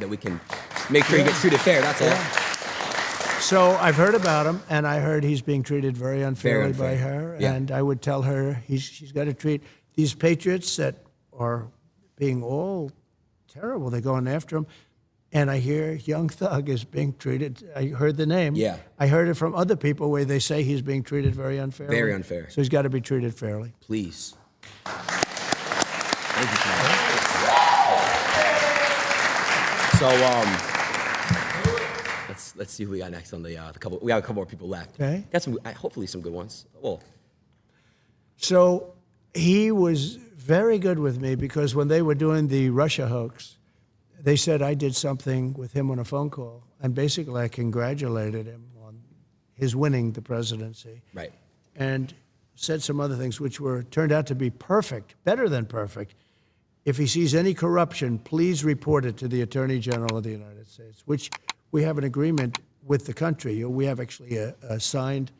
that we can make sure he gets treated fair. That's all. So I've heard about him, and I heard he's being treated very unfairly by her. Yeah. And I would tell her she's got to treat these patriots that are being all terrible. They're going after him. And I hear Young Thug is being treated. I heard the name. Yeah. I heard it from other people where they say he's being treated very unfairly. Very unfair. So he's got to be treated fairly. Please. Thank you, Tom. So, let's see who we got next on the couple. We got a couple more people left. Okay. Got some, hopefully some good ones. Well. So he was very good with me because when they were doing the Russia hoax, they said I did something with him on a phone call, and basically I congratulated him on his winning the presidency. Right. And said some other things which turned out to be perfect, better than perfect. If he sees any corruption, please report it to the Attorney General of the United States, which we have an agreement with the country. We have actually a signed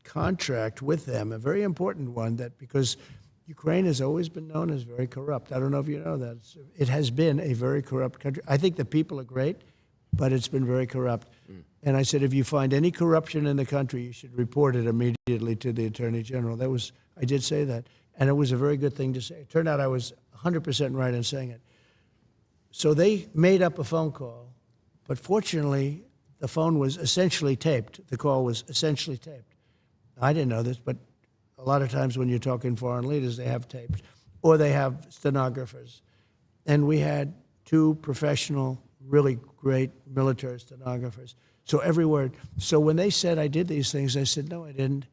contract with them, a very important one, that because Ukraine has always been known as very corrupt. I don't know if you know that. It has been a very corrupt country. I think the people are great, but it's been very corrupt. And I said, if you find any corruption in the country, you should report it immediately to the Attorney General. I did say that. And it was a very good thing to say. It turned out I was 100% right in saying it. So they made up a phone call, but fortunately, the phone was essentially taped. The call was essentially taped. I didn't know this, but a lot of times when you're talking foreign leaders, they have tapes, or they have stenographers. And we had two professional, really great military stenographers. So every word. So when they said I did these things, I said, no, I didn't.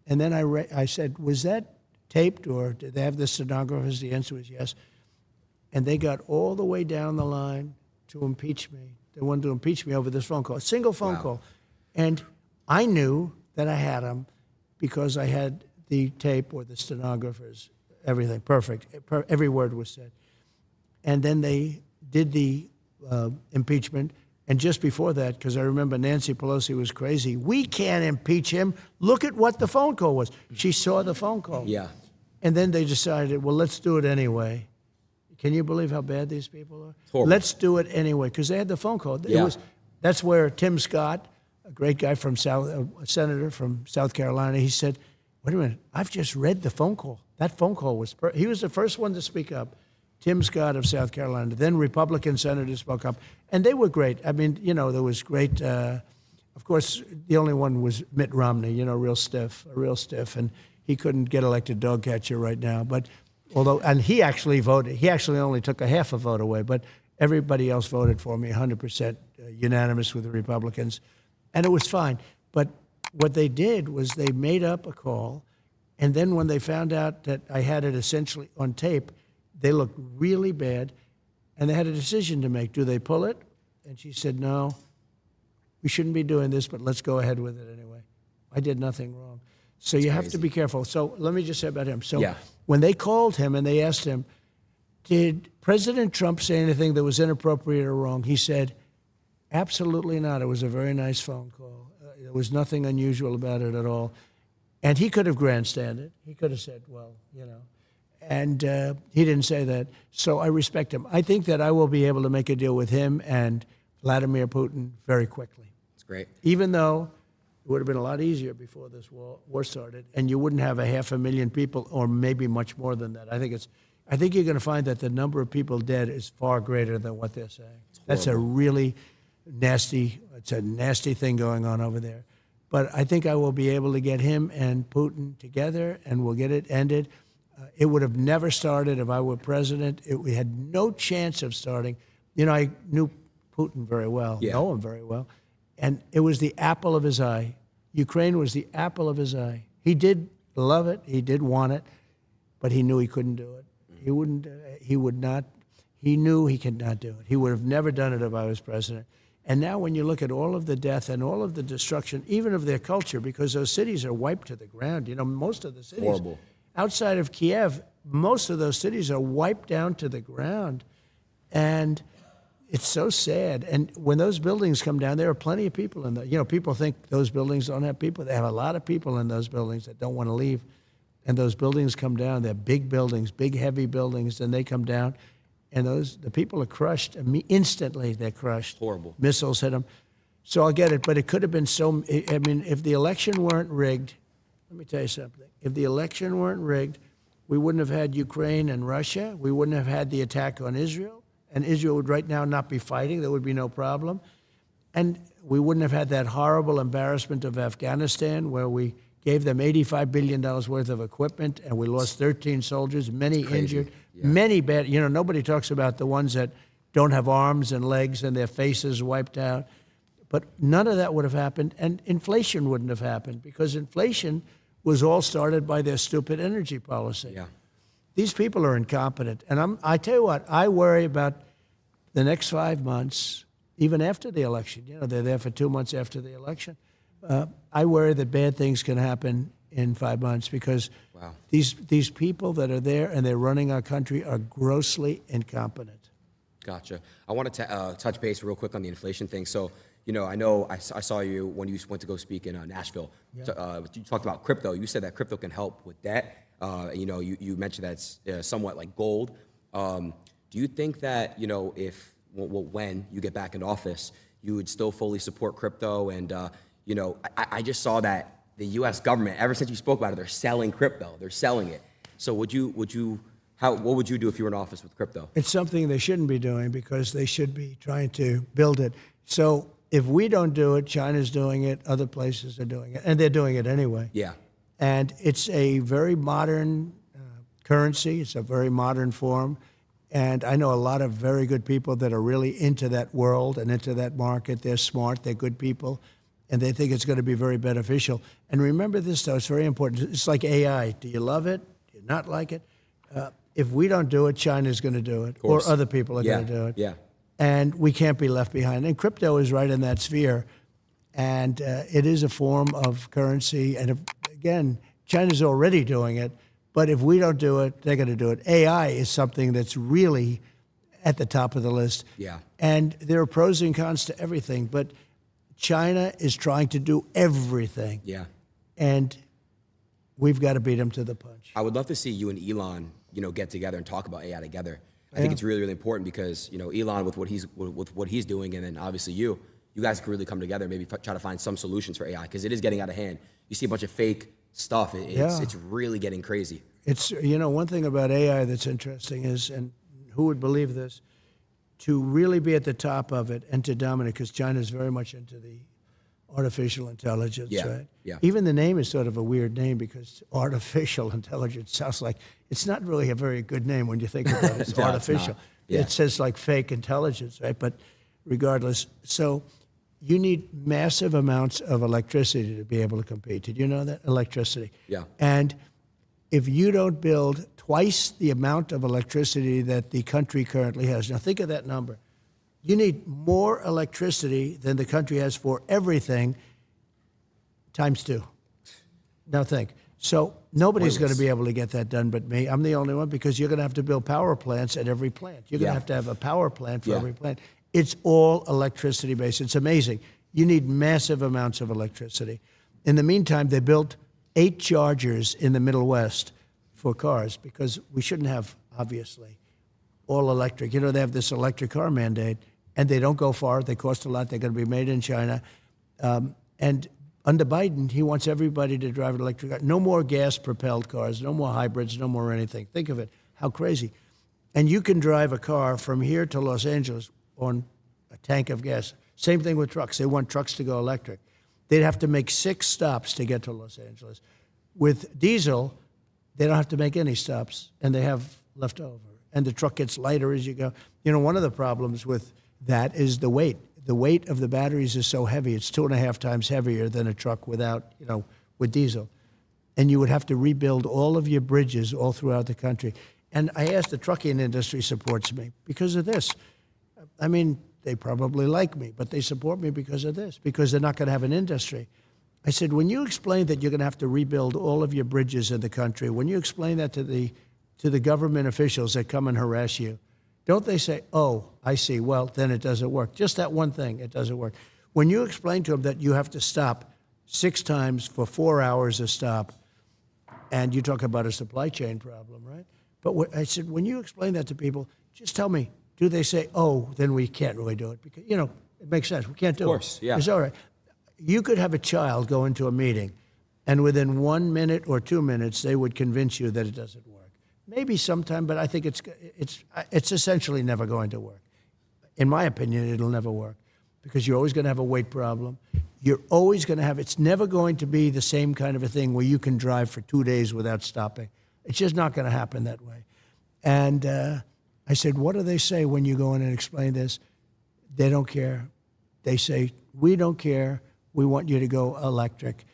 And then I said, was that taped, or did they have the stenographers? The answer was yes. And they got all the way down the line to impeach me. They wanted to impeach me over this phone call, a single phone call. And I knew that I had them because I had the tape or the stenographers, everything, perfect. Every word was said. And then they did the impeachment. And just before that, because I remember Nancy Pelosi was crazy, we can't impeach him. Look at what the phone call was. She saw the phone call. Yeah. And then they decided, well, let's do it anyway. Can you believe how bad these people are? Horrible. Let's do it anyway, because they had the phone call. Yeah. That's where Tim Scott, a great guy from a senator from South Carolina, he said, wait a minute, I've just read the phone call. That phone call was, he was the first one to speak up. Tim Scott of South Carolina. Then Republican senators spoke up, and they were great. I mean, there was great. Of course, the only one was Mitt Romney. Real stiff, and he couldn't get elected dog catcher right now. But and he actually voted. He actually only took a half a vote away, but everybody else voted for me, 100% unanimous with the Republicans, and it was fine. But what they did was they made up a call, and then when they found out that I had it essentially on tape, they looked really bad, and they had a decision to make. Do they pull it? And she said, no, we shouldn't be doing this, but let's go ahead with it anyway. I did nothing wrong. So you have to be careful. So let me just say about him. So when they called him and they asked him, did President Trump say anything that was inappropriate or wrong? He said, absolutely not. It was a very nice phone call. There was nothing unusual about it at all. And he could have grandstanded. He could have said, well, And he didn't say that. So I respect him. I think that I will be able to make a deal with him and Vladimir Putin very quickly. That's great. Even though it would have been a lot easier before this war started, and you wouldn't have 500,000 people, or maybe much more than that. I think you're going to find that the number of people dead is far greater than what they're saying. That's a really nasty thing going on over there. But I think I will be able to get him and Putin together, and we'll get it ended. It would have never started if I were president. We had no chance of starting. I knew Putin very well, know him very well, and it was the apple of his eye. Ukraine was the apple of his eye. He did love it. He did want it, but he knew he couldn't do it. He wouldn't. He would not. He knew he could not do it. He would have never done it if I was president. And now when you look at all of the death and all of the destruction, even of their culture, because those cities are wiped to the ground. Most of the cities. Horrible. Outside of Kiev, most of those cities are wiped down to the ground. And it's so sad. And when those buildings come down, there are plenty of people in there. People think those buildings don't have people. They have a lot of people in those buildings that don't want to leave. And those buildings come down. They're big buildings, big, heavy buildings, and they come down. and the people are crushed. Instantly, they're crushed. Horrible. Missiles hit them. So I'll get it, but it could have been so. I mean, if the election weren't rigged, let me tell you something. If the election weren't rigged, we wouldn't have had Ukraine and Russia. We wouldn't have had the attack on Israel, and Israel would right now not be fighting. There would be no problem. And we wouldn't have had that horrible embarrassment of Afghanistan, where we gave them $85 billion worth of equipment, and we lost 13 soldiers, many injured, many bad. You know, nobody talks about the ones that don't have arms and legs and their faces wiped out. But none of that would have happened, and inflation wouldn't have happened, because inflation was all started by their stupid energy policy. Yeah. These people are incompetent. And I tell you what, I worry about the next 5 months, even after the election. You know, they're there for 2 months after the election. I worry that bad things can happen in 5 months, because these people that are there and they're running our country are grossly incompetent. Gotcha. I wanted to touch base real quick on the inflation thing. So, you know I saw you when you went to go speak in Nashville. Yeah. So, you talked about crypto. You said that crypto can help with that. You know, you mentioned that it's somewhat like gold. Do you think that, you know, when you get back in office, you would still fully support crypto? And, you know, I just saw that the U.S. government, ever since you spoke about it, they're selling crypto. They're selling it. So what would you do if you were in office with crypto? It's something they shouldn't be doing, because they should be trying to build it. So if we don't do it, China's doing it, other places are doing it, and they're doing it anyway. Yeah. And it's a very modern currency. It's a very modern form. And I know a lot of very good people that are really into that world and into that market. They're smart, they're good people, and they think it's going to be very beneficial. And remember this, though, it's very important. It's like AI. Do you love it? Do you not like it? If we don't do it, China's going to do it, or other people are going to do it. Yeah. And we can't be left behind. And crypto is right in that sphere. And it is a form of currency. And again, China's already doing it. But if we don't do it, they're going to do it. AI is something that's really at the top of the list. Yeah. And there are pros and cons to everything. But China is trying to do everything. Yeah. And we've got to beat them to the punch. I would love to see you and Elon, you know, get together and talk about AI together. I think it's really, really important, because, you know, Elon with what he's doing, and then obviously you guys can really come together and maybe try to find some solutions for AI, because it is getting out of hand. You see a bunch of fake stuff. It's really getting crazy. It's, you know, one thing about AI that's interesting is, and who would believe this, to really be at the top of it and to dominate, because China's very much into the artificial intelligence, right? Yeah. Even the name is sort of a weird name, because artificial intelligence sounds like, it's not really a very good name when you think about it. It's No, artificial. it's not. Yeah. It says like fake intelligence, right? But regardless, so you need massive amounts of electricity to be able to compete. Did you know that? Electricity. Yeah. And if you don't build twice the amount of electricity that the country currently has, now think of that number. You need more electricity than the country has for everything, times 2. Now think. So nobody's going to be able to get that done but me. I'm the only one, because you're going to have to build power plants at every plant. You're going to have a power plant for every plant. It's all electricity based. It's amazing. You need massive amounts of electricity. In the meantime, they built 8 chargers in the Middle West for cars, because we shouldn't have, obviously, all electric. You know, they have this electric car mandate, and they don't go far. They cost a lot. They're going to be made in China. And under Biden, he wants everybody to drive an electric car. No more gas-propelled cars, no more hybrids, no more anything. Think of it, how crazy. And you can drive a car from here to Los Angeles on a tank of gas. Same thing with trucks. They want trucks to go electric. They'd have to make 6 stops to get to Los Angeles. With diesel, they don't have to make any stops, and they have left over. And the truck gets lighter as you go. You know, one of the problems with that is the weight. The weight of the batteries is so heavy. It's 2.5 times heavier than a truck without, you know, with diesel. And you would have to rebuild all of your bridges all throughout the country. And I asked, the trucking industry supports me because of this. I mean, they probably like me, but they support me because of this, because they're not going to have an industry. I said, when you explain that you're going to have to rebuild all of your bridges in the country, when you explain that to the government officials that come and harass you, don't they say, oh, I see, well, then it doesn't work. Just that one thing, it doesn't work. When you explain to them that you have to stop 6 times for 4 hours a stop, and you talk about a supply chain problem, right? But I said, when you explain that to people, just tell me, do they say, oh, then we can't really do it? Because, it makes sense. We can't do it. Of course, yeah. It's all right. You could have a child go into a meeting, and within 1 minute or 2 minutes, they would convince you that it doesn't work. Maybe sometime, but I think it's essentially never going to work. In my opinion, it'll never work because you're always going to have a weight problem. You're always going to have, it's never going to be the same kind of a thing where you can drive for 2 days without stopping. It's just not going to happen that way. And I said, what do they say when you go in and explain this? They don't care. They say, we don't care. We want you to go electric.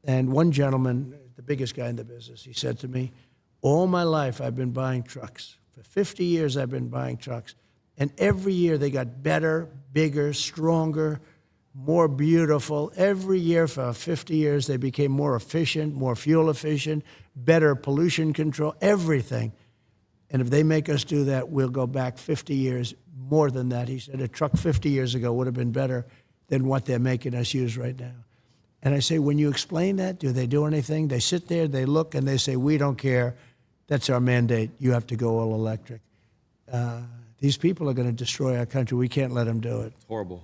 And one gentleman, the biggest guy in the business, he said to me, all my life I've been buying trucks. For 50 years I've been buying trucks. And every year they got better, bigger, stronger, more beautiful. Every year for 50 years they became more efficient, more fuel efficient, better pollution control, everything. And if they make us do that, we'll go back 50 years, more than that. He said a truck 50 years ago would have been better than what they're making us use right now. And I say, when you explain that, do they do anything? They sit there, they look, and they say, we don't care. That's our mandate. You have to go all electric. These people are going to destroy our country. We can't let them do it. Horrible.